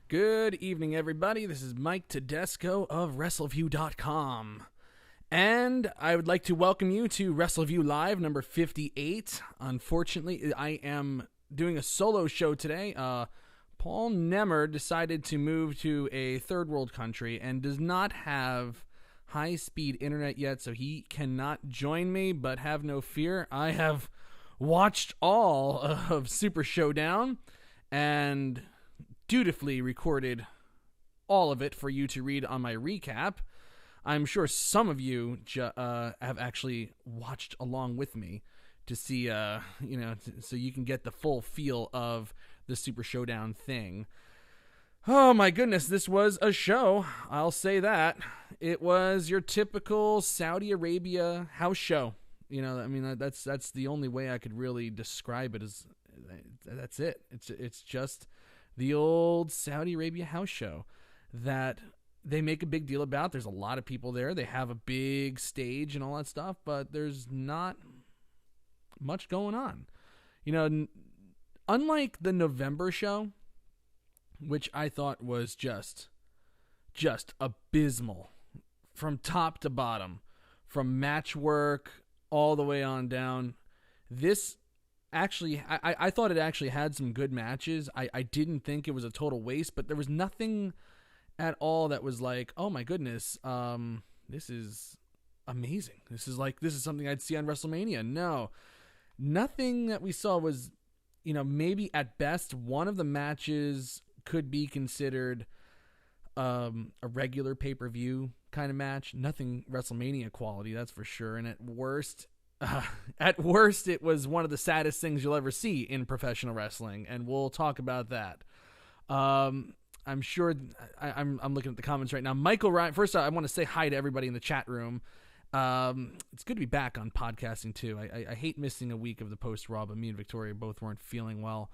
Good evening, everybody. This is Mike Tedesco of Wrestleview.com. And I would like to welcome you to Wrestleview Live number 58. Unfortunately, I am doing a solo show today. Paul Nemmer decided to move to a third world country and does not have high-speed internet yet, so he cannot join me, but have no fear. I have watched all of Super ShowDown and dutifully recorded all of it for you to read on my recap. I'm sure some of you have actually watched along with me to see, so you can get the full feel of the Super ShowDown thing. Oh my goodness, this was a show. I'll say that. It was your typical Saudi Arabia house show. You know, I mean, that's the only way I could really describe it. Is that's it. It's just the old Saudi Arabia house show that they make a big deal about. There's a lot of people there. They have a big stage and all that stuff, but there's not much going on. You know, unlike the November show, which I thought was just abysmal from top to bottom, from match work all the way on down. This actually, I thought it actually had some good matches. I didn't think it was a total waste, but there was nothing at all that was like, oh my goodness, this is amazing. This is something I'd see on WrestleMania. No, nothing that we saw was, you know, maybe at best one of the matches could be considered a regular pay-per-view kind of match. Nothing WrestleMania quality, that's for sure. And at worst, it was one of the saddest things you'll ever see in professional wrestling, and we'll talk about that. I'm sure I'm looking at the comments right now. Michael Ryan. First, I want to say hi to everybody in the chat room. It's good to be back on podcasting too. I hate missing a week of the post Raw, but me and Victoria both weren't feeling well.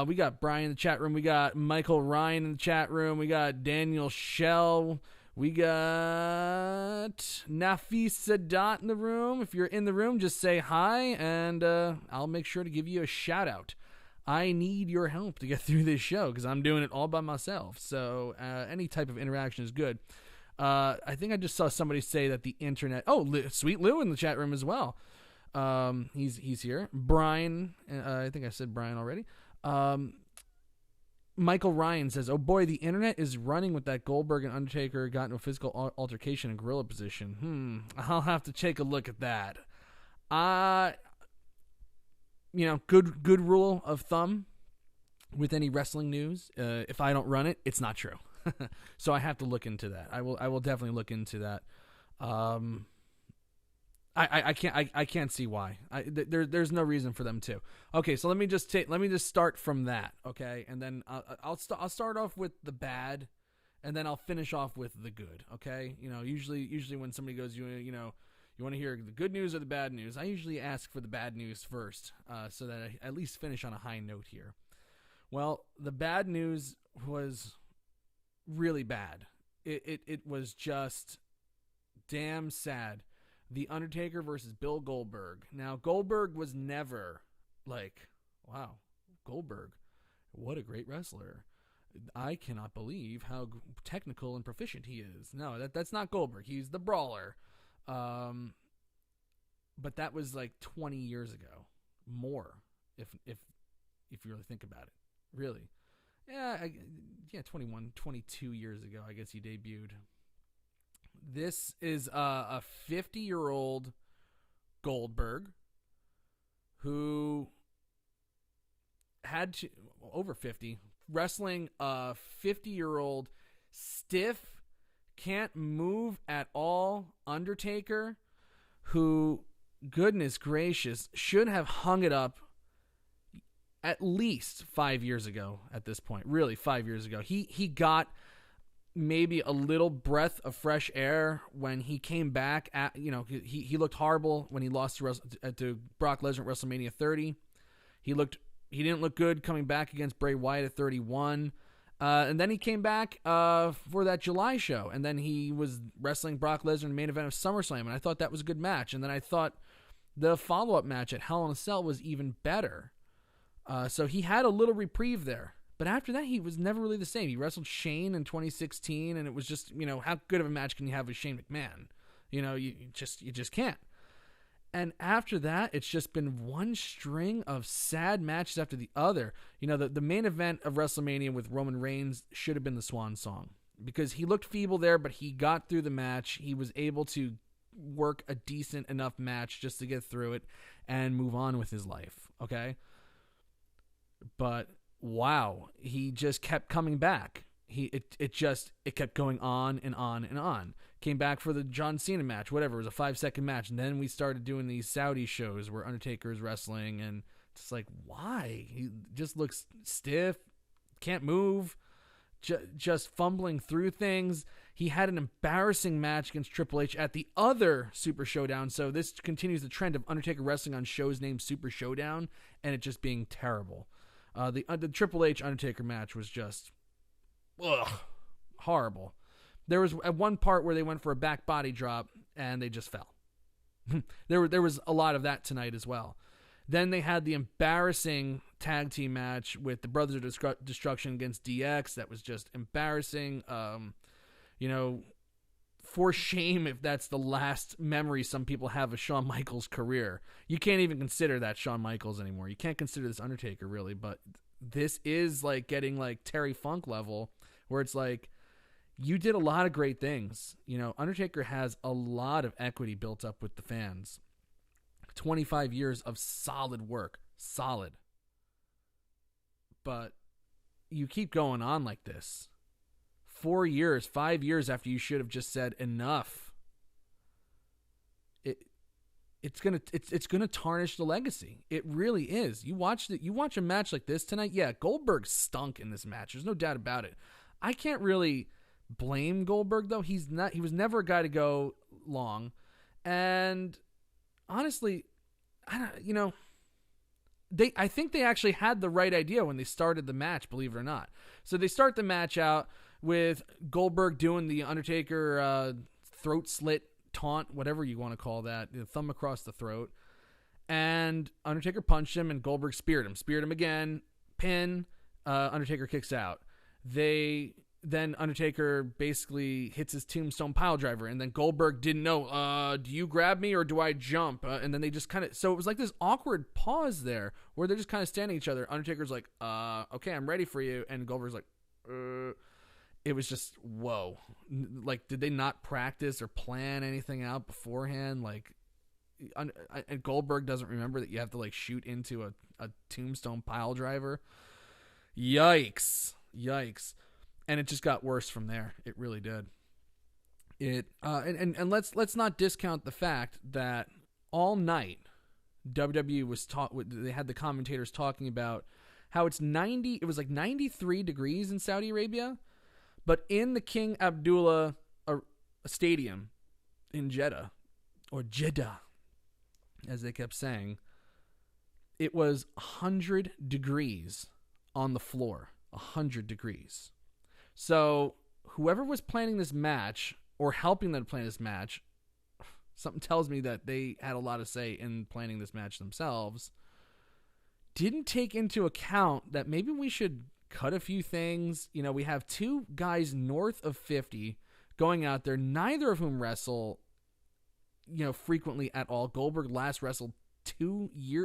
We got Brian in the chat room. We got Michael Ryan in the chat room. We got Daniel Shell. We got Nafis Sadat in the room. If you're in the room, just say hi, and I'll make sure to give you a shout-out. I need your help to get through this show because I'm doing it all by myself. So any type of interaction is good. I think I just saw somebody say that the internet... Oh, Sweet Lou in the chat room as well. He's here. Brian, I think I said Brian already. Michael Ryan says, oh boy, the internet is running with that Goldberg and Undertaker got into a physical altercation in gorilla position. I'll have to take a look at that. You know, good rule of thumb with any wrestling news. If I don't run it, it's not true. So I have to look into that. I will definitely look into that. I can't see why. There's no reason for them to. Okay, so let me just start from that. Okay, and then I'll start off with the bad, and then I'll finish off with the good. Okay, you know, usually when somebody goes, you want to hear the good news or the bad news, I usually ask for the bad news first, so that I at least finish on a high note here. Well, the bad news was really bad. It was just damn sad. The Undertaker versus Bill Goldberg. Now, Goldberg was never like, wow, Goldberg, what a great wrestler. I cannot believe how technical and proficient he is. No, that's not Goldberg. He's the brawler. But that was like 20 years ago. More, if you really think about it. Really. Yeah, 21, 22 years ago, I guess he debuted. This is a 50-year-old Goldberg who had to, over 50, wrestling a 50-year-old stiff, can't move at all Undertaker, who, goodness gracious, should have hung it up at least 5 years ago at this point. Really, 5 years ago. He got maybe a little breath of fresh air when he came back. He looked horrible when he lost to Brock Lesnar at WrestleMania 30. He didn't look good coming back against Bray Wyatt at 31. And then he came back for that July show, and then he was wrestling Brock Lesnar in the main event of SummerSlam, and I thought that was a good match. And then I thought the follow-up match at Hell in a Cell was even better. So he had a little reprieve there. But after that, he was never really the same. He wrestled Shane in 2016, and it was just, how good of a match can you have with Shane McMahon? You just can't. And after that, it's just been one string of sad matches after the other. The main event of WrestleMania with Roman Reigns should have been the Swan Song, because he looked feeble there, but he got through the match. He was able to work a decent enough match just to get through it and move on with his life, okay? But wow, he just kept coming back. It kept going on and on and on. Came back for the John Cena match, whatever. It was a 5-second match. And then we started doing these Saudi shows where Undertaker is wrestling. And it's like, why? He just looks stiff, can't move, just fumbling through things. He had an embarrassing match against Triple H at the other Super Showdown. So this continues the trend of Undertaker wrestling on shows named Super Showdown and it just being terrible. The Triple H Undertaker match was just horrible. There was at one part where they went for a back body drop and they just fell. There was a lot of that tonight as well. Then they had the embarrassing tag team match with the Brothers of Destruction against DX. That was just embarrassing. For shame if that's the last memory some people have of Shawn Michaels' career. You can't even consider that Shawn Michaels anymore. You can't consider this Undertaker really, but this is like getting like Terry Funk level where it's like, you did a lot of great things. Undertaker has a lot of equity built up with the fans. 25 years of solid work. Solid. But you keep going on like this. 4 years, 5 years after you should have just said enough. It's gonna tarnish the legacy. It really is. You watch a match like this tonight. Yeah, Goldberg stunk in this match. There's no doubt about it. I can't really blame Goldberg though. He was never a guy to go long. And honestly, I think they actually had the right idea when they started the match, believe it or not. So they start the match out with Goldberg doing the Undertaker throat slit taunt, whatever you want to call that, the thumb across the throat. And Undertaker punched him, and Goldberg speared him again, pin. Undertaker kicks out. Then Undertaker basically hits his tombstone piledriver, and then Goldberg didn't know, do you grab me or do I jump? And then they just kind of, so it was like this awkward pause there where they're just kind of standing each other. Undertaker's like, okay, I'm ready for you. And Goldberg's like, It was just, whoa. Like, did they not practice or plan anything out beforehand? Like, and Goldberg doesn't remember that you have to, like, shoot into a tombstone piledriver. Yikes. And it just got worse from there. It really did. And let's not discount the fact that all night WWE they had the commentators talking about how it was like 93 degrees in Saudi Arabia, but in the King Abdullah Stadium in Jeddah, or Jeddah, as they kept saying, it was 100 degrees on the floor. 100 degrees. So whoever was planning this match or helping them plan this match, something tells me that they had a lot to say in planning this match themselves, didn't take into account that maybe we should cut a few things. We have two guys north of 50 going out there, neither of whom wrestle, frequently at all. Goldberg last wrestled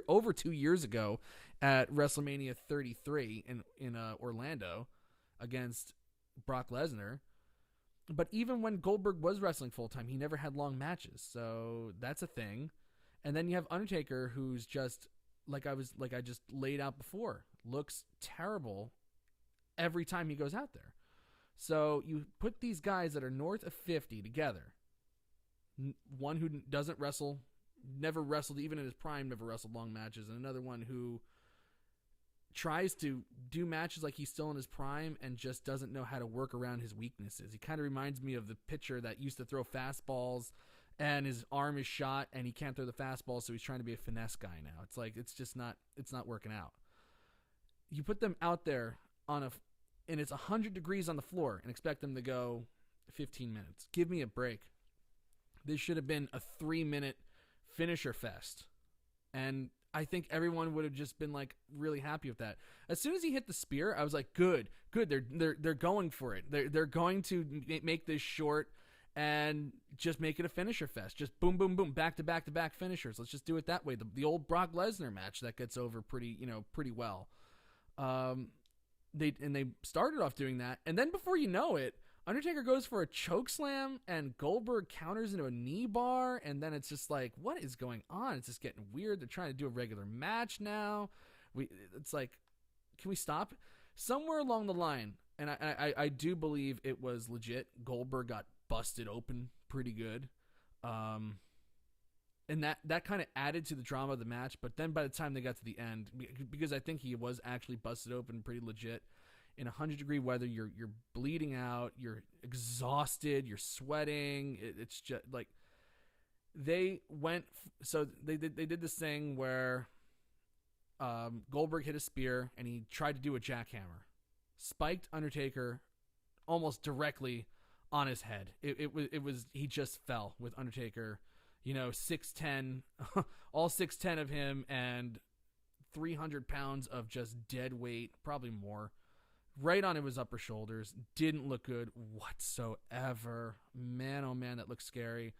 over 2 years ago at WrestleMania 33 in Orlando against Brock Lesnar. But even when Goldberg was wrestling full-time, he never had long matches. So that's a thing. And then you have Undertaker, who's just, like I just laid out before, looks terrible every time he goes out there. So you put these guys that are north of 50 together. One who doesn't wrestle, never wrestled, even in his prime, never wrestled long matches. And another one who tries to do matches like he's still in his prime and just doesn't know how to work around his weaknesses. He kind of reminds me of the pitcher that used to throw fastballs and his arm is shot and he can't throw the fastball, so he's trying to be a finesse guy now. It's like, it's not working out. You put them out there and it's 100 degrees on the floor and expect them to go 15 minutes. Give me a break. This should have been a 3-minute finisher fest. And I think everyone would have just been like really happy with that. As soon as he hit the spear, I was like, good. They're going for it. They're going to make this short and just make it a finisher fest. Just boom, boom, boom, back to back to back finishers. Let's just do it that way. The old Brock Lesnar match that gets over pretty well. They started off doing that, and then before you know it, Undertaker goes for a chokeslam, and Goldberg counters into a knee bar, and then it's just like, what is going on? It's just getting weird. They're trying to do a regular match now. It's like, can we stop? Somewhere along the line, and I do believe it was legit, Goldberg got busted open pretty good. And that kind of added to the drama of the match, but then by the time they got to the end, because I think he was actually busted open pretty legit, in 100-degree weather, you're bleeding out, you're exhausted, you're sweating. It's just like they did this thing where Goldberg hit a spear and he tried to do a jackhammer, spiked Undertaker almost directly on his head. It was he just fell with Undertaker, 6'10", all 6'10" of him and 300 pounds of just dead weight, probably more. Right on his upper shoulders. Didn't look good whatsoever. Man, oh man, that looks scary.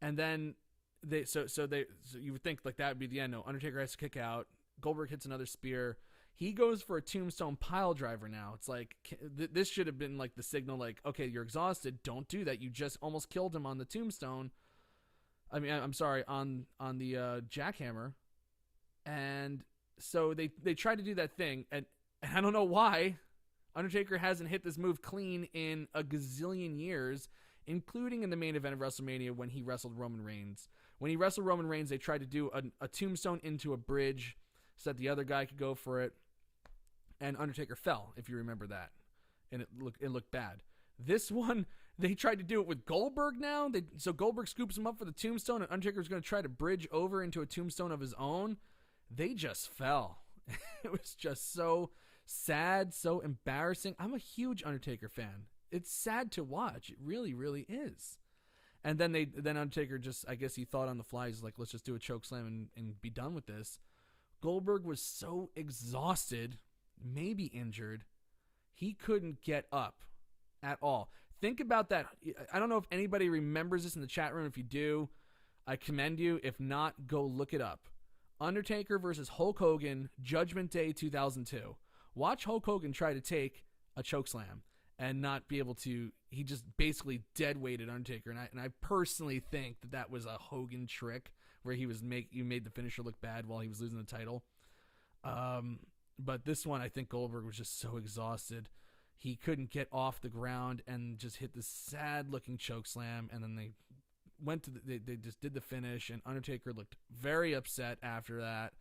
And then so you would think like that would be the end. No, Undertaker has to kick out. Goldberg hits another spear. He goes for a tombstone pile driver now. It's like this should have been like the signal, like, okay, you're exhausted. Don't do that. You just almost killed him on the tombstone. I mean, I'm sorry, on the jackhammer. And so they tried to do that thing, and I don't know why. Undertaker hasn't hit this move clean in a gazillion years, including in the main event of WrestleMania when he wrestled Roman Reigns. When he wrestled Roman Reigns, they tried to do a tombstone into a bridge so that the other guy could go for it, and Undertaker fell, if you remember that, and it looked bad. This one, they tried to do it with Goldberg now, so Goldberg scoops him up for the tombstone, and Undertaker's going to try to bridge over into a tombstone of his own. They just fell. It was just so sad, so embarrassing. I'm a huge Undertaker fan. It's sad to watch. It really, really is. And then Undertaker just, I guess he thought on the fly, he's like, let's just do a chokeslam and be done with this. Goldberg was so exhausted, maybe injured, he couldn't get up at all. Think about that. I don't know if anybody remembers this in the chat room. If you do, I commend you. If not, go look it up. Undertaker versus Hulk Hogan, Judgment Day 2002. Watch Hulk Hogan try to take a chokeslam and not be able to. He just basically dead-weighted Undertaker, and I personally think that was a Hogan trick where you made the finisher look bad while he was losing the title. But this one, I think Goldberg was just so exhausted, he couldn't get off the ground and just hit this sad-looking chokeslam, and then they just did the finish, and Undertaker looked very upset after that.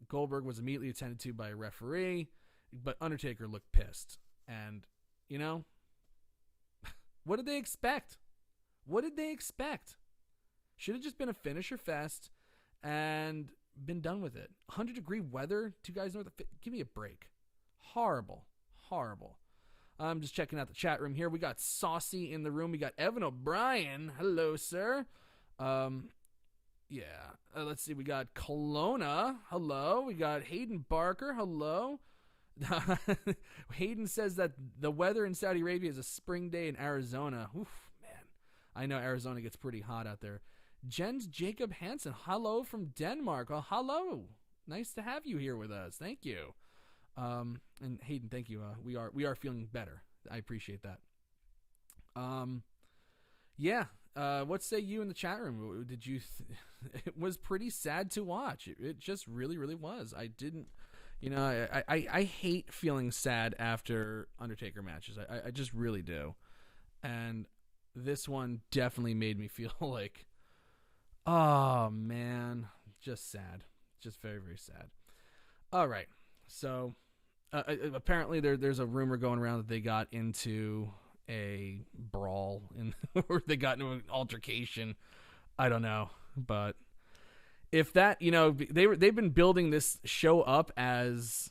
Goldberg was immediately attended to by a referee, but Undertaker looked pissed. And, what did they expect? Should have just been a finisher fest and been done with it. 100-degree weather, two guys north of. Give me a break. Horrible. I'm just checking out the chat room here. We got Saucy in the room. We got Evan O'Brien. Hello, sir. Let's see. We got Kelowna. Hello. We got Hayden Barker. Hello. Hayden says that the weather in Saudi Arabia is a spring day in Arizona. Oof, man. I know Arizona gets pretty hot out there. Jens Jacob Hansen. Hello from Denmark. Well, hello. Nice to have you here with us. Thank you. And Hayden, thank you. We are feeling better. I appreciate that. What say you in the chat room? Did you? It was pretty sad to watch. It just really, really was. I didn't. I hate feeling sad after Undertaker matches. I just really do. And this one definitely made me feel like, oh man, just sad. Just very, very sad. All right. So apparently there's a rumor going around that they got into a brawl or they got into an altercation. I don't know, but if that, they've been building this show up as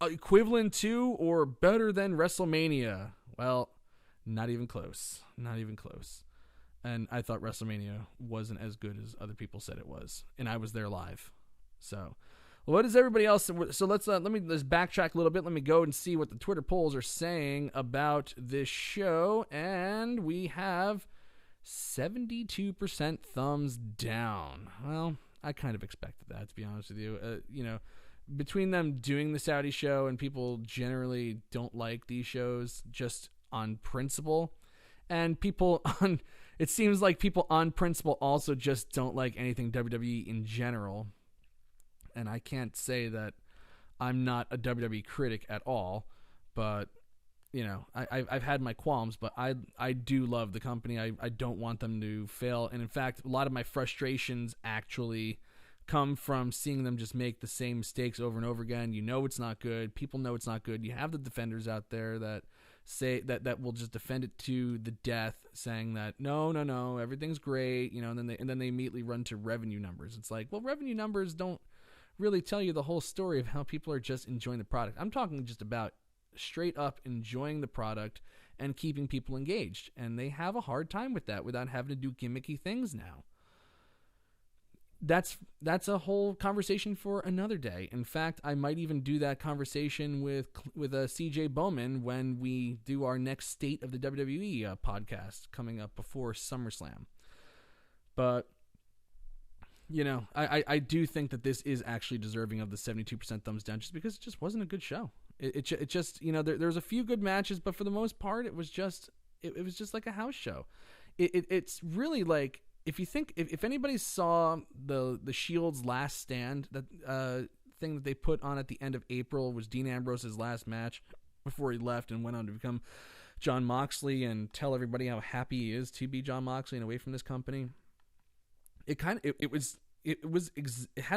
equivalent to or better than WrestleMania. Well, not even close. And I thought WrestleMania wasn't as good as other people said it was, and I was there live. So, what does everybody else? So let's backtrack a little bit. Let me go and see what the Twitter polls are saying about this show, and we have 72% thumbs down. Well, I kind of expected that, to be honest with you. Between them doing the Saudi show and people generally don't like these shows just on principle, and it seems like people on principle also just don't like anything WWE in general. And I can't say that I'm not a WWE critic at all, but I've had my qualms, but I do love the company. I don't want them to fail. And in fact, a lot of my frustrations actually come from seeing them just make the same mistakes over and over again. It's not good. People know it's not good. You have the defenders out there that say that will just defend it to the death, saying that no, everything's great, and then they immediately run to revenue numbers. It's like, well, revenue numbers don't really tell you the whole story of how people are just enjoying the product. I'm talking just about straight up enjoying the product and keeping people engaged, and they have a hard time with that without having to do gimmicky things now. That's a whole conversation for another day. In fact, I might even do that conversation with CJ Bowman when we do our next State of the WWE podcast coming up before SummerSlam. But I do think that this is actually deserving of the 72% thumbs down, just because it just wasn't a good show. It just there was a few good matches, but for the most part, it was just like a house show. It's really like, if anybody saw the Shield's Last Stand, that thing that they put on at the end of April was Dean Ambrose's last match before he left and went on to become Jon Moxley and tell everybody how happy he is to be Jon Moxley and away from this company. It had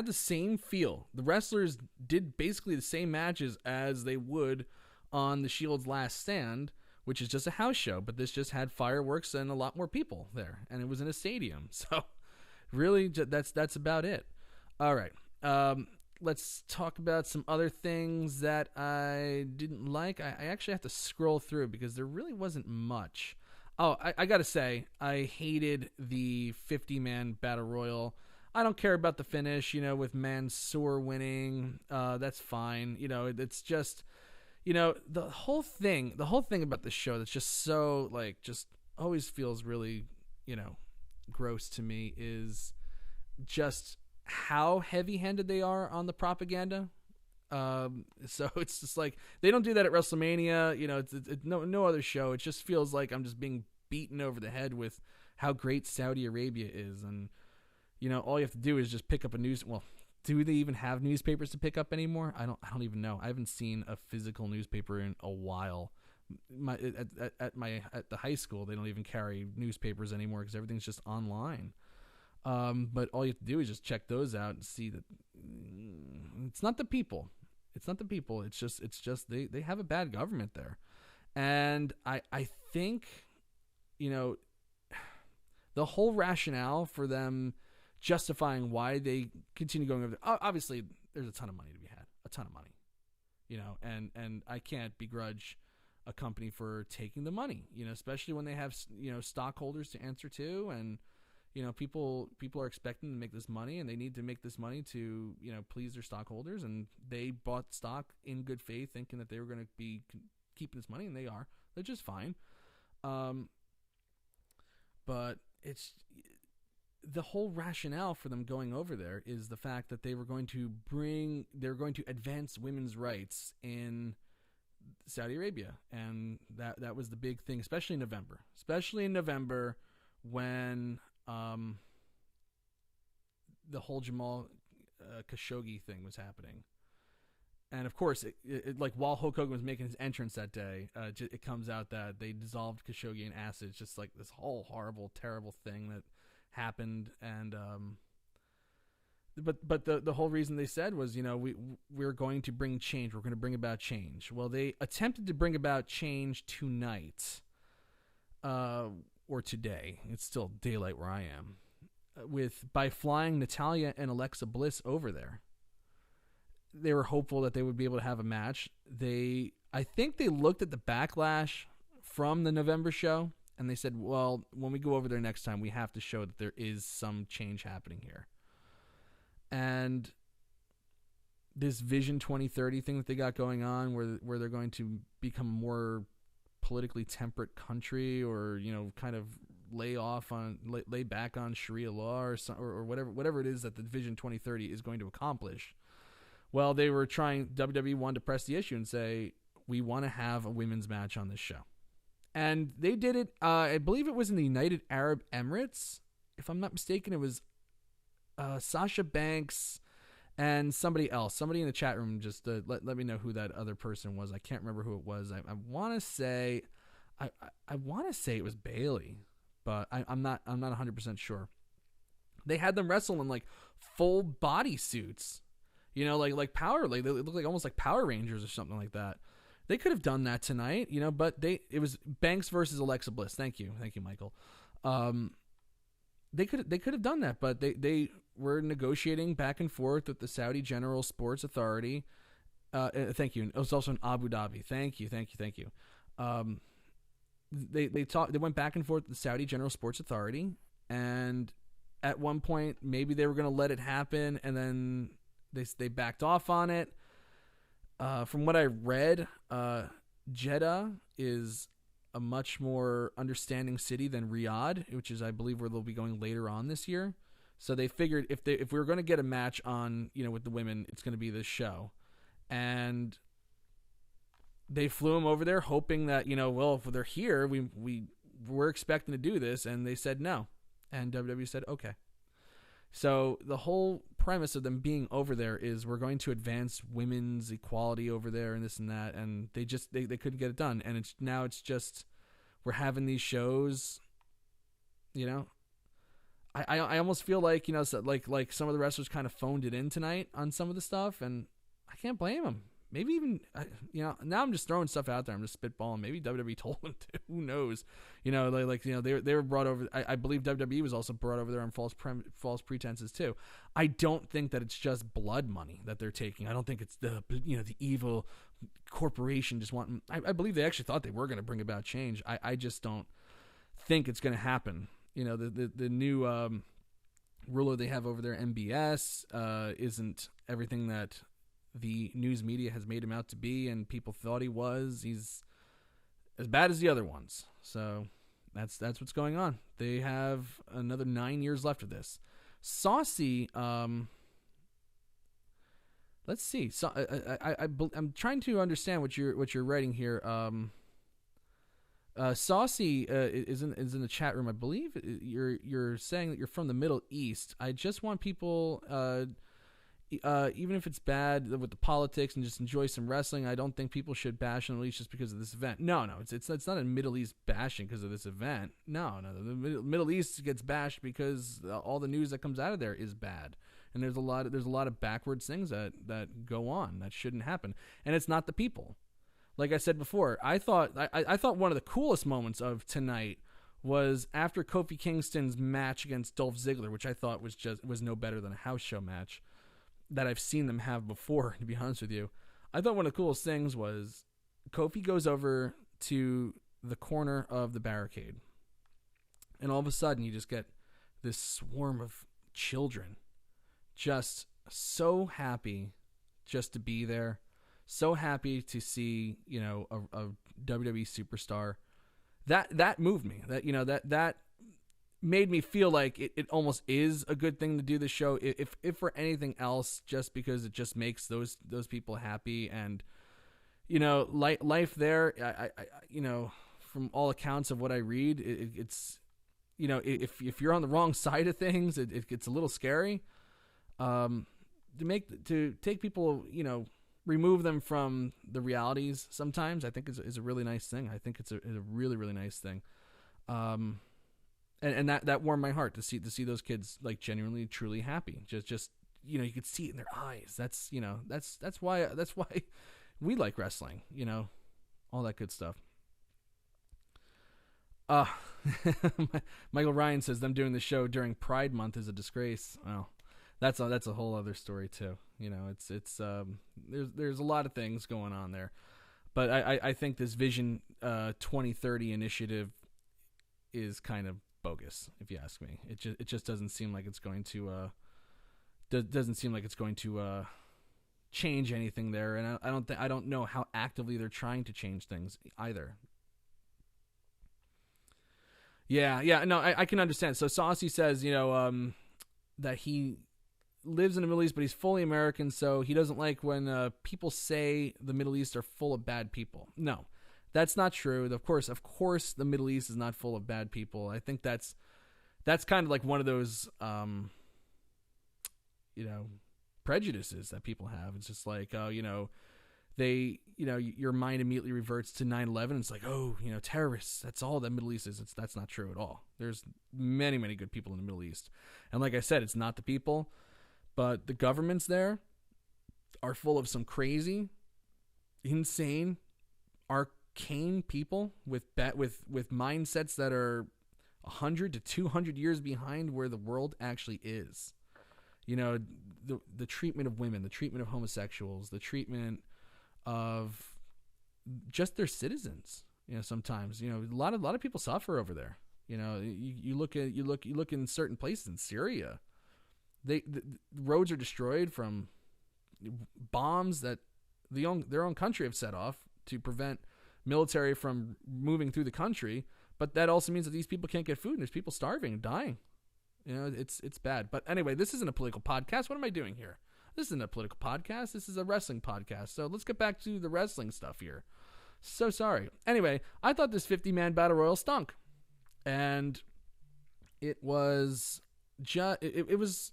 the same feel. The wrestlers did basically the same matches as they would on the Shield's Last Stand, which is just a house show, but this just had fireworks and a lot more people there, and it was in a stadium. So really, that's about it. All right. Let's talk about some other things that I didn't like. I actually have to scroll through because there really wasn't much. Oh, I got to say, I hated the 50-man Battle Royal. I don't care about the finish, with Mansoor winning. That's fine. It's just... the whole thing about this show that's just so, just always feels really, gross to me is just how heavy-handed they are on the propaganda. So it's just like, they don't do that at WrestleMania. It's no other show. It just feels like I'm just being beaten over the head with how great Saudi Arabia is. And, all you have to do is just pick up a do they even have newspapers to pick up anymore? I don't even know. I haven't seen a physical newspaper in a while. At the high school, they don't even carry newspapers anymore because everything's just online. But all you have to do is just check those out and see that it's not the people. It's not the people. It's just they have a bad government there, and I think the whole rationale for them justifying why they continue going over there. Obviously, there's a ton of money to be had, a ton of money, and I can't begrudge a company for taking the money, especially when they have, stockholders to answer to, and, people are expecting to make this money, and they need to make this money to, please their stockholders, and they bought stock in good faith thinking that they were going to be keeping this money, and they are. They're just fine. But it's... the whole rationale for them going over there is the fact that they're going to advance women's rights in Saudi Arabia. And that was the big thing, especially in November when the whole Jamal Khashoggi thing was happening. And of course, like while Hulk Hogan was making his entrance that day, it comes out that they dissolved Khashoggi in acid. It's just like this whole horrible, terrible thing that happened. And but the whole reason they said was, we're going to bring change. We're going to bring about change. Well, they attempted to bring about change tonight, or today. It's still daylight where I am. By flying Natalya and Alexa Bliss over there. They were hopeful that they would be able to have a match. I think they looked at the backlash from the November show And they said, well, when we go over there next time, we have to show that there is some change happening here. And this Vision 2030 thing that they got going on, where they're going to become a more politically temperate country, or, you know, kind of lay back on Sharia law or whatever it is that the Vision 2030 is going to accomplish. Well, WWE wanted to press the issue and say, we want to have a women's match on this show. And they did it, I believe it was in the United Arab Emirates. If I'm not mistaken, it was Sasha Banks and somebody else. Somebody in the chat room just let me know who that other person was. I can't remember who it was. I want to say it was Bailey, but I'm not 100% sure. They had them wrestle in like full body suits, you know, like power, like they look like almost like Power Rangers or something like that. They could have done that tonight, you know, but it was Banks versus Alexa Bliss. Thank you, Michael. They could have done that, but they were negotiating back and forth with the Saudi General Sports Authority. Thank you. It was also in Abu Dhabi. Thank you. They went back and forth with the Saudi General Sports Authority, and at one point maybe they were going to let it happen, and then they backed off on it. From what I read, Jeddah is a much more understanding city than Riyadh, which is, I believe, where they'll be going later on this year. So they figured if we were going to get a match on, you know, with the women, it's going to be this show. And they flew them over there hoping that, you know, well, if they're here, we're expecting to do this. And they said no. And WWE said, okay. So the whole premise of them being over there is we're going to advance women's equality over there and this and that, and they couldn't get it done. And it's just we're having these shows, you know. I almost feel like, you know, so like some of the wrestlers kind of phoned it in tonight on some of the stuff, and I can't blame them. Maybe even, you know, now I'm just throwing stuff out there. I'm just spitballing. Maybe WWE told them to. Who knows? You know, like you know, they were brought over. I believe WWE was also brought over there on false pretenses too. I don't think that it's just blood money that they're taking. I don't think it's the evil corporation just wanting. I believe they actually thought they were going to bring about change. I just don't think it's going to happen. You know, the new ruler they have over there, MBS, isn't everything that the news media has made him out to be, and people thought he was. He's as bad as the other ones. So that's what's going on. They have another 9 years left of this. Saucy, let's see. So I'm trying to understand what you're writing here. Saucy is in the chat room. I believe you're saying that you're from the Middle East. I just want people, even if it's bad with the politics, and just enjoy some wrestling. I don't think people should bash the Middle East just because of this event. No, it's not a Middle East bashing because of this event. No, the Middle East gets bashed because all the news that comes out of there is bad, and there's a lot of backwards things that go on that shouldn't happen, and it's not the people. Like I said before, I thought one of the coolest moments of tonight was after Kofi Kingston's match against Dolph Ziggler, which I thought was no better than a house show match that I've seen them have before, to be honest with you. I thought one of the coolest things was Kofi goes over to the corner of the barricade, and all of a sudden you just get this swarm of children just so happy just to be there, so happy to see, you know, a WWE superstar. That moved me. That made me feel like it almost is a good thing to do the show, if for anything else, just because it just makes those people happy. And, you know, life there, I you know, from all accounts of what I read, it's, you know, if you're on the wrong side of things, it gets a little scary. To take people, you know, remove them from the realities sometimes, I think is a really nice thing. I think it's a really, really nice thing. And that warmed my heart to see those kids like genuinely, truly happy. Just you know, you could see it in their eyes. That's, you know, that's why we like wrestling. You know, all that good stuff. Michael Ryan says them doing the show during Pride Month is a disgrace. Well, that's a whole other story too. You know, it's there's a lot of things going on there, but I think this Vision 2030 initiative is kind of bogus, if you ask me. It just doesn't seem like it's going to doesn't seem like it's going to change anything there, and I don't know how actively they're trying to change things either. Yeah, no, I can understand. So Saucy says, that he lives in the Middle East, but he's fully American, so he doesn't like when people say the Middle East are full of bad people. No, that's not true. Of course, the Middle East is not full of bad people. I think that's kind of like one of those, prejudices that people have. It's just like, your mind immediately reverts to 9/11. It's like, terrorists. That's all the Middle East is. That's not true at all. There's many, many good people in the Middle East. And like I said, it's not the people, but the governments there are full of some crazy, insane, arcane people with mindsets that are 100 to 200 years behind where the world actually is. The treatment of women, the treatment of homosexuals, the treatment of just their citizens. Sometimes a lot of people suffer over there. You look in certain places in Syria, the roads are destroyed from bombs that their own country have set off to prevent military from moving through the country. But that also means that these people can't get food, and there's people starving and dying. It's bad. But anyway, this isn't a political podcast. What am I doing here? This isn't a political podcast. This is a wrestling podcast. So let's get back to the wrestling stuff here. So sorry. Anyway, I thought this 50-man battle royal stunk. And it was it was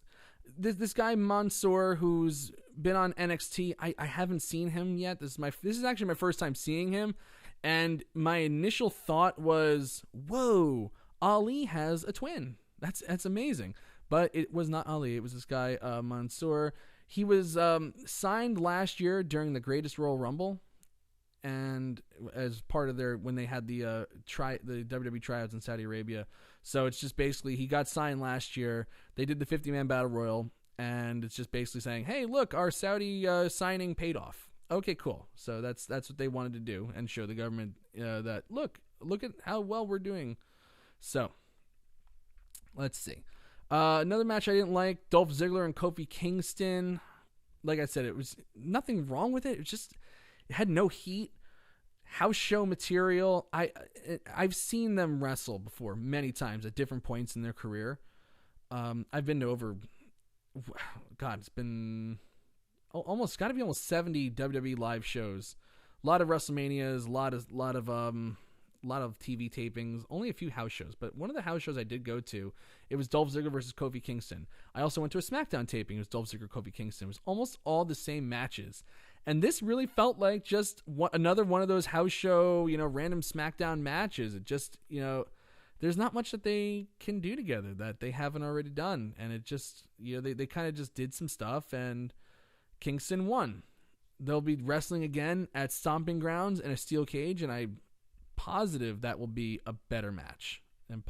this guy Mansoor, who's been on NXT. I haven't seen him yet. This is actually my first time seeing him. And my initial thought was, whoa, Ali has a twin. That's amazing. But it was not Ali. It was this guy, Mansoor. He was signed last year during the Greatest Royal Rumble, and as part of when they had the WWE tryouts in Saudi Arabia. So it's just basically he got signed last year. They did the 50-man battle royal, and it's just basically saying, hey, look, our Saudi signing paid off. Okay, cool. So that's what they wanted to do, and show the government that look at how well we're doing. So let's see. Another match I didn't like, Dolph Ziggler and Kofi Kingston. Like I said, it was nothing wrong with it. It was just, it had no heat. House show material. I've seen them wrestle before many times at different points in their career. I've been to it's been almost 70 WWE live shows. A lot of WrestleManias, a lot of TV tapings, only a few house shows. But one of the house shows I did go to, it was Dolph Ziggler versus Kofi Kingston. I also went to a SmackDown taping. It was Dolph Ziggler, Kofi Kingston. It was almost all the same matches. And this really felt like just another one of those house show, random SmackDown matches. It just, there's not much that they can do together that they haven't already done. And it just, they kind of just did some stuff, and Kingston won. They'll be wrestling again at Stomping Grounds in a steel cage, and I'm positive that will be a better match. And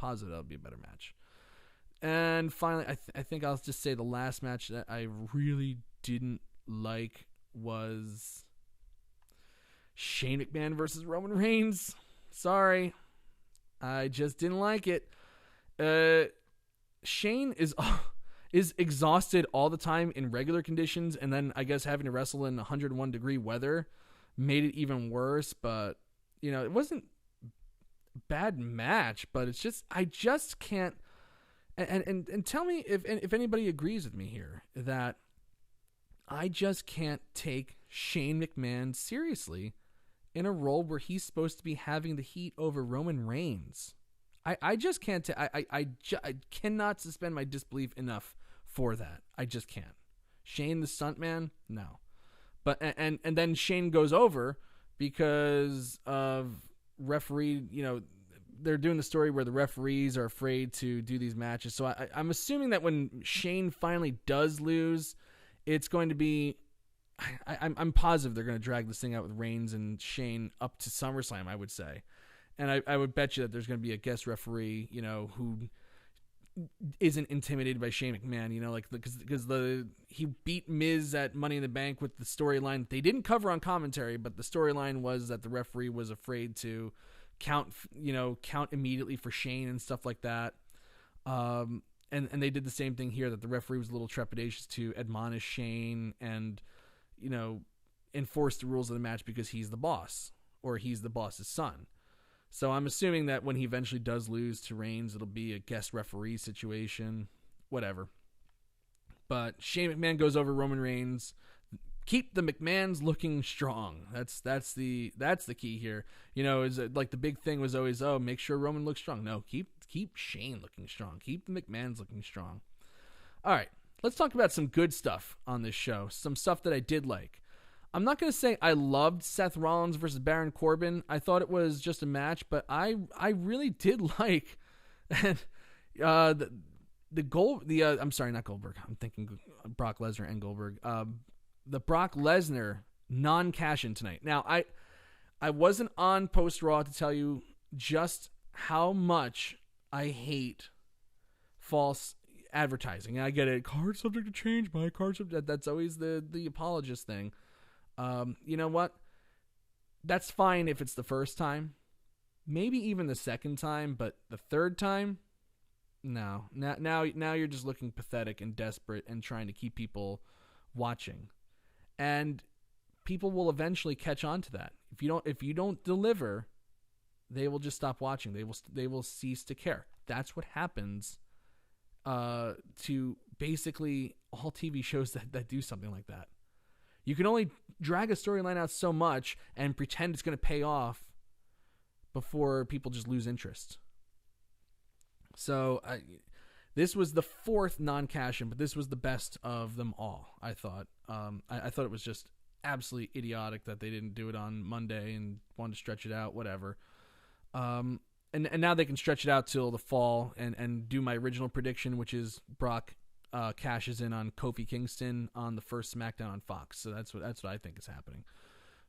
finally, I think I'll just say the last match that I really didn't like was Shane McMahon versus Roman Reigns. Sorry. I just didn't like it. Shane is exhausted all the time in regular conditions, and then I guess having to wrestle in 101 degree weather made it even worse. But it wasn't a bad match, but it's just, I just can't. And tell me if anybody agrees with me here, that I just can't take Shane McMahon seriously in a role where he's supposed to be having the heat over Roman Reigns. I just can't. I cannot suspend my disbelief enough for that. I just can't. Shane the stuntman, no. But and then Shane goes over because of referee. They're doing the story where the referees are afraid to do these matches. So I'm assuming that when Shane finally does lose, it's going to be. I'm positive they're going to drag this thing out with Reigns and Shane up to SummerSlam, I would say. And I would bet you that there's going to be a guest referee, who isn't intimidated by Shane McMahon, because he beat Miz at Money in the Bank with the storyline they didn't cover on commentary, but the storyline was that the referee was afraid to count immediately for Shane and stuff like that. And they did the same thing here, that the referee was a little trepidatious to admonish Shane and, enforce the rules of the match because he's the boss, or he's the boss's son. So I'm assuming that when he eventually does lose to Reigns, it'll be a guest referee situation, whatever. But Shane McMahon goes over Roman Reigns. Keep the McMahons looking strong. That's the key here. Is like the big thing was always, make sure Roman looks strong. No, keep Shane looking strong. Keep the McMahons looking strong. All right, let's talk about some good stuff on this show. Some stuff that I did like. I'm not going to say I loved Seth Rollins versus Baron Corbin. I thought it was just a match, but I really did like I'm sorry, not Goldberg. I'm thinking Brock Lesnar and Goldberg. The Brock Lesnar non-cash-in tonight. Now, I wasn't on Post Raw to tell you just how much I hate false advertising. I get it. Card subject to change. My card subject. That's always the apologist thing. You know what? That's fine if it's the first time. Maybe even the second time, but the third time? No. Now you're just looking pathetic and desperate and trying to keep people watching. And people will eventually catch on to that. If you don't deliver, they will just stop watching. They will cease to care. That's what happens to basically all TV shows that do something like that. You can only drag a storyline out so much and pretend it's going to pay off before people just lose interest. So this was the fourth non-cash-in, but this was the best of them all, I thought. I thought it was just absolutely idiotic that they didn't do it on Monday and wanted to stretch it out, whatever. And now they can stretch it out till the fall and do my original prediction, which is Brock cashes in on Kofi Kingston on the first SmackDown on Fox. So that's what I think is happening.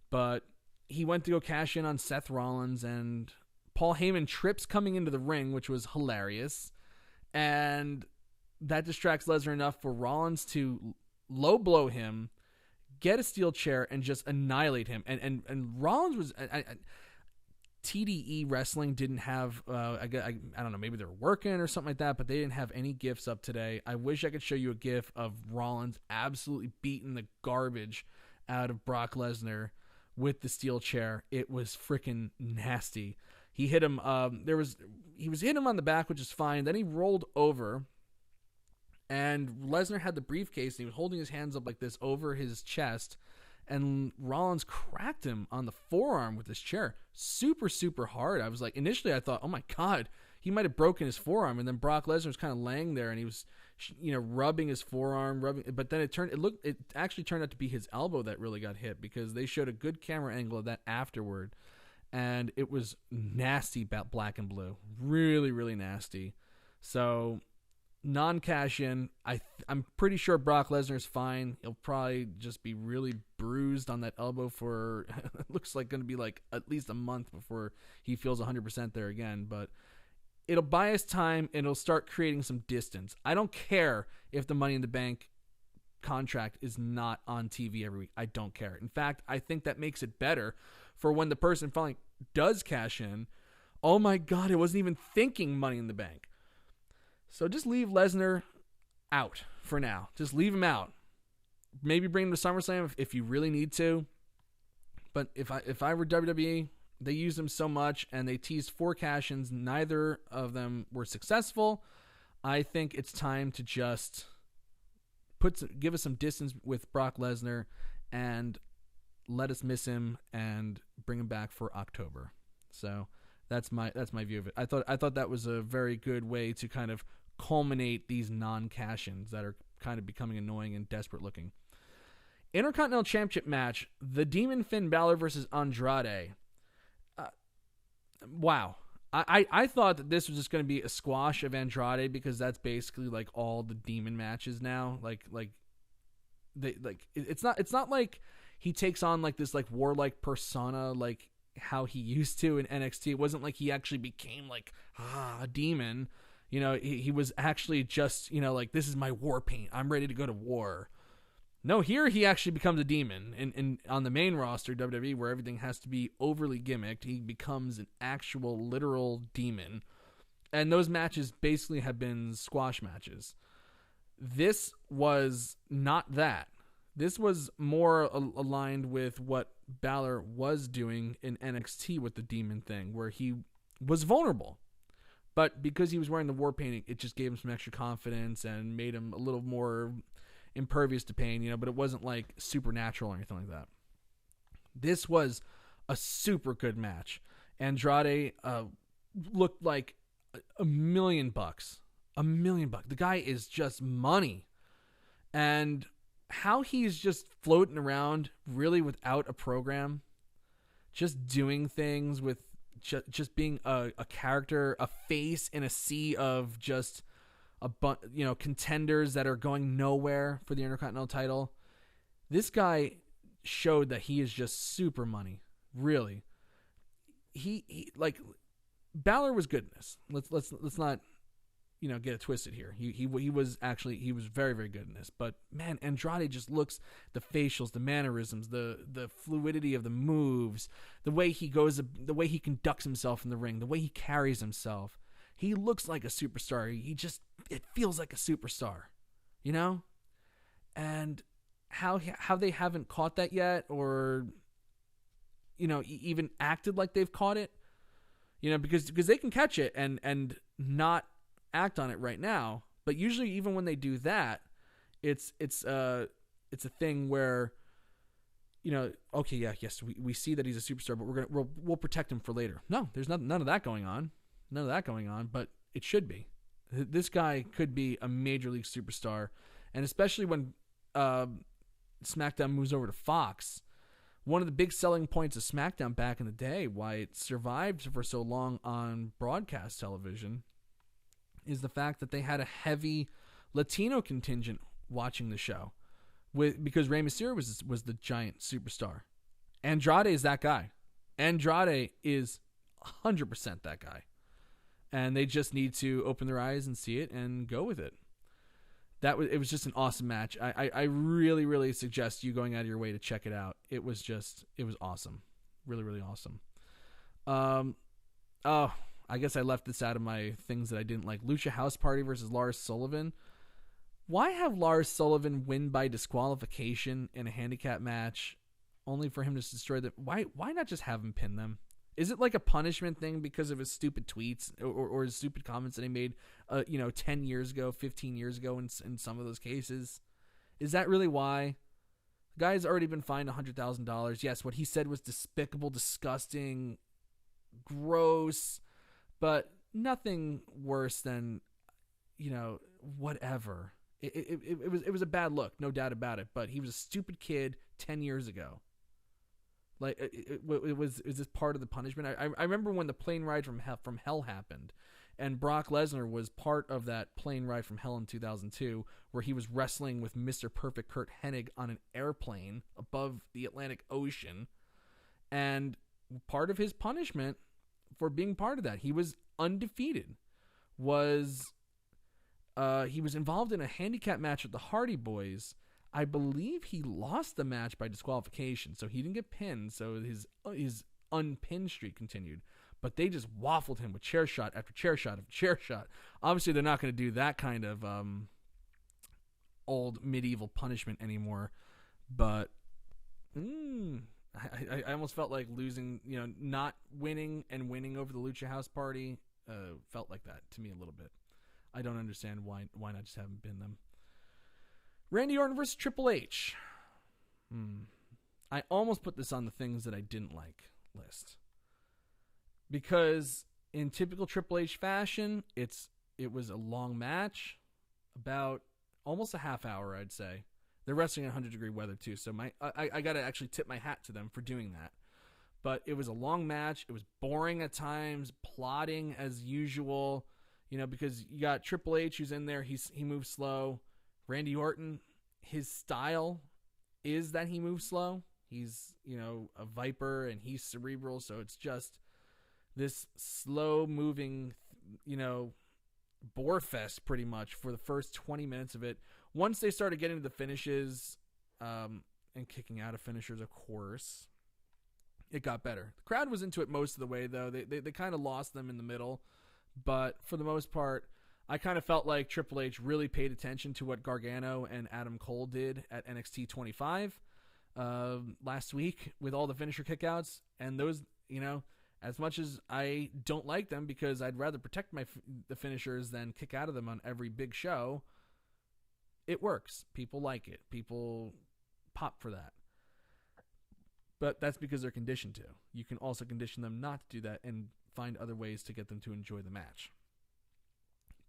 But he went to go cash in on Seth Rollins, and Paul Heyman trips coming into the ring, which was hilarious. And that distracts Lesnar enough for Rollins to low blow him, get a steel chair, and just annihilate him. And Rollins was... TDE Wrestling didn't have, I don't know, maybe they were working or something like that, but they didn't have any GIFs up today. I wish I could show you a GIF of Rollins absolutely beating the garbage out of Brock Lesnar with the steel chair. It was freaking nasty. He hit him, he was hitting him on the back, which is fine. Then he rolled over, and Lesnar had the briefcase, and he was holding his hands up like this over his chest, and Rollins cracked him on the forearm with his chair super, super hard. I was like, initially I thought, oh my God, he might have broken his forearm. And then Brock Lesnar was kind of laying there and he was, rubbing his forearm, but then it actually turned out to be his elbow that really got hit, because they showed a good camera angle of that afterward. And it was nasty, black and blue, really, really nasty. So non-cash in, I'm pretty sure Brock Lesnar's fine. He'll probably just be really bruised on that elbow for it looks like going to be like at least a month before he feels 100% there again, but it'll buy us time and it'll start creating some distance. I don't care if the Money in the Bank contract is not on TV every week. I don't care. In fact, I think that makes it better for when the person finally does cash in. Oh my God, I wasn't even thinking Money in the Bank. So just leave Lesnar out for now. Just leave him out. Maybe bring him to SummerSlam if you really need to. But if I were WWE, they used him so much and they teased 4 cash-ins. Neither of them were successful. I think it's time to just give us some distance with Brock Lesnar and let us miss him and bring him back for October. So that's my view of it. I thought that was a very good way to kind of culminate these non-cash-ins that are kind of becoming annoying and desperate looking. Intercontinental Championship match, the Demon Finn Balor versus Andrade. Wow. I thought that this was just going to be a squash of Andrade, because that's basically like all the Demon matches now. It's not like he takes on like this like warlike persona like how he used to in NXT. It wasn't like he actually became like a demon. He was actually just, like, this is my war paint. I'm ready to go to war. No, here he actually becomes a demon. And on the main roster, WWE, where everything has to be overly gimmicked, he becomes an actual, literal demon. And those matches basically have been squash matches. This was not that. This was more aligned with what Balor was doing in NXT with the demon thing, where he was vulnerable. But because he was wearing the war paint, it just gave him some extra confidence and made him a little more impervious to pain, but it wasn't like supernatural or anything like that. This was a super good match. Andrade looked like $1 million. $1 million. The guy is just money. And how he's just floating around really without a program, just doing things with just being a character, a face in a sea of just contenders that are going nowhere for the Intercontinental title. This guy showed that he is just super money. Really, he like Balor was good in this. Let's not get it twisted here. He was very, very good in this. But man, Andrade just looks, the facials, the mannerisms, the fluidity of the moves, the way he goes, the way he conducts himself in the ring, the way he carries himself. He looks like a superstar. It feels like a superstar, And how they haven't caught that yet, or even acted like they've caught it, because they can catch it and not act on it right now. But usually, even when they do that, it's a thing where okay, yes, we see that he's a superstar, but we'll protect him for later. No, there's none of that going on. None of that going on, but it should be. This guy could be a major league superstar, and especially when SmackDown moves over to Fox. One of the big selling points of SmackDown back in the day, why it survived for so long on broadcast television, is the fact that they had a heavy Latino contingent watching the show, because Rey Mysterio was the giant superstar. Andrade is that guy. Andrade is 100% that guy. And they just need to open their eyes and see it and go with it. It was just an awesome match. I really, really suggest you going out of your way to check it out. It was awesome. Really, really awesome. I guess I left this out of my things that I didn't like. Lucha House Party versus Lars Sullivan. Why have Lars Sullivan win by disqualification in a handicap match only for him to destroy them? Why not just have him pin them? Is it like a punishment thing because of his stupid tweets or his stupid comments that he made 10 years ago, 15 years ago in some of those cases? Is that really why? The guy's already been fined $100,000. Yes, what he said was despicable, disgusting, gross, but nothing worse than, whatever. It was a bad look, no doubt about it, but he was a stupid kid 10 years ago. Like, is this part of the punishment? I remember when the plane ride from hell happened, and Brock Lesnar was part of that plane ride from hell in 2002, where he was wrestling with Mr. Perfect Kurt Hennig on an airplane above the Atlantic Ocean. And part of his punishment for being part of that, he was undefeated, was he was involved in a handicap match with the Hardy Boys. I believe he lost the match by disqualification, so he didn't get pinned, so his unpinned streak continued. But they just waffled him with chair shot after chair shot after chair shot. Obviously, they're not going to do that kind of old medieval punishment anymore. But I almost felt like losing, not winning and winning over the Lucha House Party felt like that to me a little bit. I don't understand why not just have him pin them. Randy Orton versus Triple H. I almost put this on the things that I didn't like list. Because in typical Triple H fashion, it was a long match, about almost a half hour, I'd say. They're wrestling in 100-degree weather too, so I got to actually tip my hat to them for doing that. But it was a long match. It was boring at times, plodding as usual, because you got Triple H who's in there. He moves slow. Randy Orton, his style is that he moves slow. He's, a Viper, and he's cerebral, so it's just this slow-moving, bore fest pretty much for the first 20 minutes of it. Once they started getting to the finishes, and kicking out of finishers, of course. It got better. The crowd was into it most of the way, though. They kind of lost them in the middle. But for the most part, I kind of felt like Triple H really paid attention to what Gargano and Adam Cole did at NXT 25 last week with all the finisher kickouts. And those, as much as I don't like them because I'd rather protect the finishers than kick out of them on every big show, it works. People like it. People pop for that. But that's because they're conditioned to. You can also condition them not to do that and find other ways to get them to enjoy the match.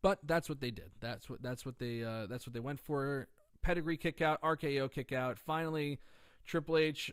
But that's what they did. That's what they went for. Pedigree kick out, RKO kick out. Finally, Triple H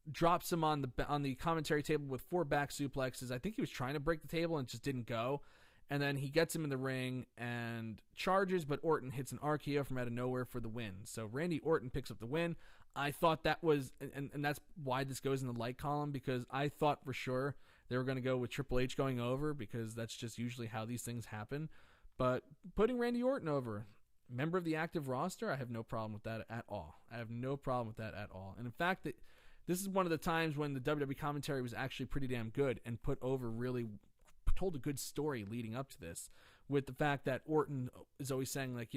drops him on the commentary table with 4 back suplexes. I think he was trying to break the table and just didn't go. And then he gets him in the ring and charges, but Orton hits an RKO from out of nowhere for the win. So Randy Orton picks up the win. I thought that was, and that's why this goes in the like column, because I thought for sure they were going to go with Triple H going over, because that's just usually how these things happen. But putting Randy Orton over, member of the active roster, I have no problem with that at all. And in fact, this is one of the times when the WWE commentary was actually pretty damn good and told a good story leading up to this, with the fact that Orton is always saying, like,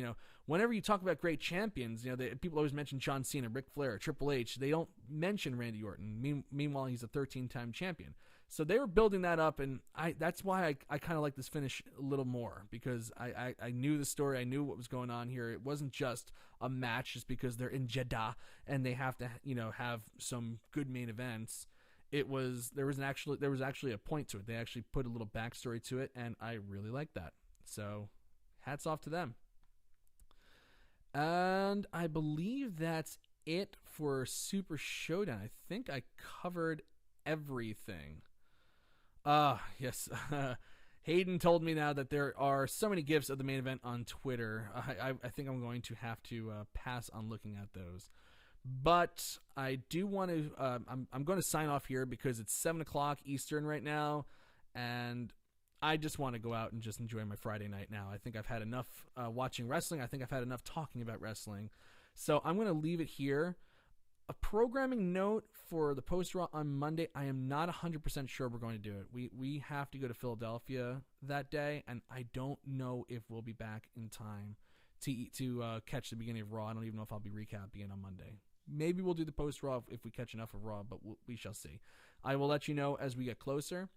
whenever you talk about great champions, people always mention John Cena, Ric Flair, Triple H. They don't mention Randy Orton. Meanwhile, he's a 13-time champion. So they were building that up, and that's why I kind of like this finish a little more, because I knew the story. I knew what was going on here. It wasn't just a match just because they're in Jeddah and they have to, have some good main events. There was actually a point to it. They actually put a little backstory to it, and I really like that. So, hats off to them. And I believe that's it for Super Showdown. I think I covered everything. Yes. Hayden told me now that there are so many GIFs of the main event on Twitter. I think I'm going to have to pass on looking at those. But I do want to, I'm going to sign off here because it's 7 o'clock Eastern right now, and I just want to go out and just enjoy my Friday night now. I think I've had enough watching wrestling. I think I've had enough talking about wrestling. So I'm going to leave it here. A programming note for the post-Raw on Monday, I am not 100% sure we're going to do it. We have to go to Philadelphia that day, and I don't know if we'll be back in time to catch the beginning of Raw. I don't even know if I'll be recapping it on Monday. Maybe we'll do the post-Raw if we catch enough of Raw, but we shall see. I will let you know as we get closer.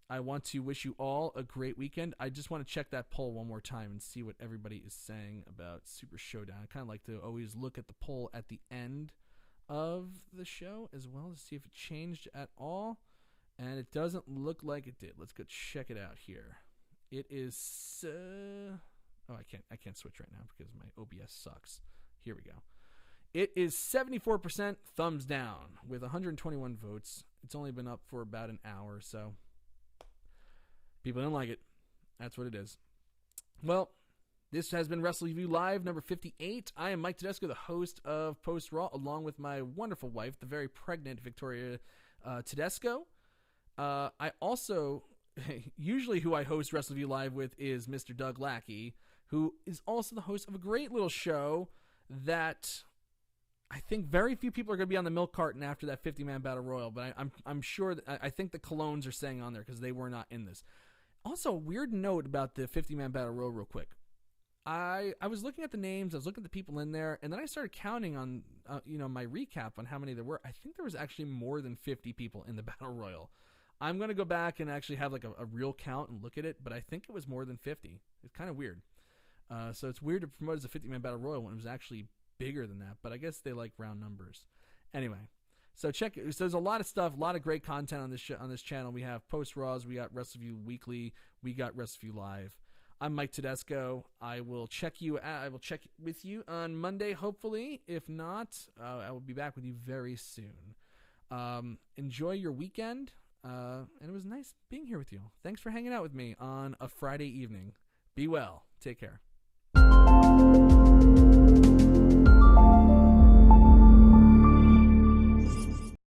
I want to wish you all a great weekend. I just want to check that poll one more time and see what everybody is saying about Super Showdown. I kind of like to always look at the poll at the end of the show as well to see if it changed at all. And it doesn't look like it did. Let's go check it out here. It is... I can't switch right now because my OBS sucks. Here we go. It is 74% thumbs down with 121 votes. It's only been up for about an hour, so people don't like it. That's what it is. Well, this has been Wrestleview Live number 58. I am Mike Tedesco, the host of Post Raw, along with my wonderful wife, the very pregnant Victoria Tedesco. I also, usually who I host Wrestleview Live with is Mr. Doug Lackey, who is also the host of a great little show that I think very few people are going to be on the milk carton after that 50-man battle royal, but I'm sure that I think the Colognes are staying on there because they were not in this. Also, a weird note about the 50-man battle royal real quick. I was looking at the names, I was looking at the people in there, and then I started counting on my recap on how many there were. I think there was actually more than 50 people in the battle royal. I'm going to go back and actually have like a real count and look at it, but I think it was more than 50. It's kind of weird. So it's weird to promote as a 50-man battle royal when it was actually bigger than that, but I guess they like round numbers. Anyway, so check it. So there's a lot of stuff, a lot of great content on this channel. We have Post Raws, we got Wrestleview Weekly, we got Wrestleview Live. I'm Mike Tedesco. I will check with you on Monday, hopefully. If not, I will be back with you very soon. Enjoy your weekend, and it was nice being here with you. Thanks for hanging out with me on a Friday evening. Be well. Take care.